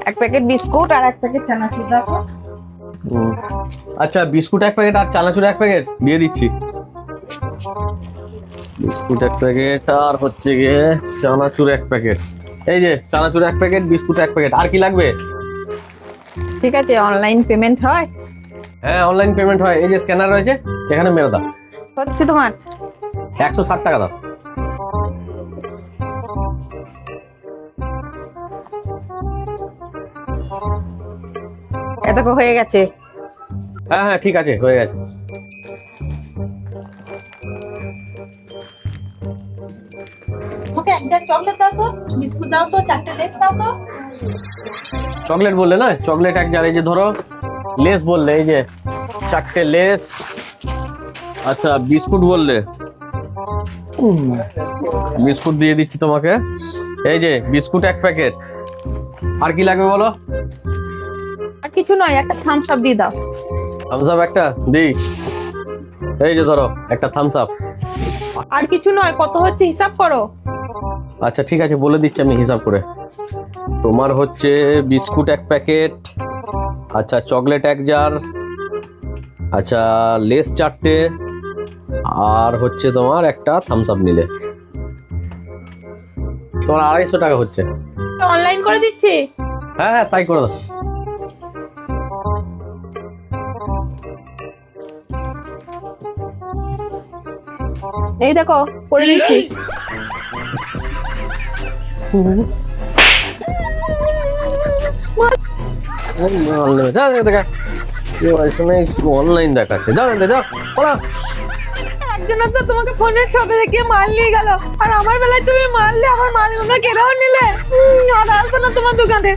এক packet biscuit আর এক packet চানাচুর দাও তো। আচ্ছা, বিস্কুট এক প্যাকেট আর চানাচুর এক প্যাকেট দিয়ে দিচ্ছি। বিস্কুট এক প্যাকেট আর হচ্ছে গিয়ে চানাচুর এক প্যাকেট। এই যে চানাচুর এক প্যাকেট, বিস্কুট এক প্যাকেট। আর কি লাগবে? ঠিক আছে, অনলাইন পেমেন্ট হয়? হ্যাঁ, অনলাইন পেমেন্ট হয়। এই যে স্ক্যানার রয়েছে, এখানে মেরে দাও। হচ্ছে তোমার 160 টাকা দাও। এত হয়ে গেছে। হ্যাঁ হ্যাঁ, ঠিক আছে, হয়ে গেছে। ওকে একটা চকলেট দাও তো, বিস্কুট দাও তো, 4টে লেস দাও তো। চকলেট বললে না? চকলেট এক জার। এই যে ধরো, লেস বললে, এই যে 4টে লেস। আচ্ছা, বিস্কুট বললে, বিস্কুট দিয়ে দিচ্ছি তোমাকে। এই যে বিস্কুট এক প্যাকেট। আর কি লাগবে বলো? আর কিছু নয়, একটা থামস আপ দিয়ে দাও। থামস আপ একটা দিই। এই যে ধরো একটা থামস আপ। আর কিছু নয়, কত হচ্ছে হিসাব করো। আচ্ছা ঠিক আছে, বলে দিচ্ছি আমি হিসাব করে। তোমার হচ্ছে বিস্কুট এক প্যাকেট, আচ্ছা চকলেট এক জার, আচ্ছা লেস 4টে, আর হচ্ছে তোমার একটা থামস আপ নিলে তোমার 250 টাকা হচ্ছে। অনলাইন করে দিচ্ছি। হ্যাঁ হ্যাঁ, তাই করে দাও। এই দেখো, করে দিচ্ছি। অনলাইন দেখাচ্ছে, যাও যাও বলো। একজন তো তোমাকে ফোনের ছবি দেখিয়ে মাল নিয়ে গেল, আর আমার বেলায় তুমি মারলে, আমার মালগুলো কেড়েও নিলে। আর আসবে না তোমার দোকানে।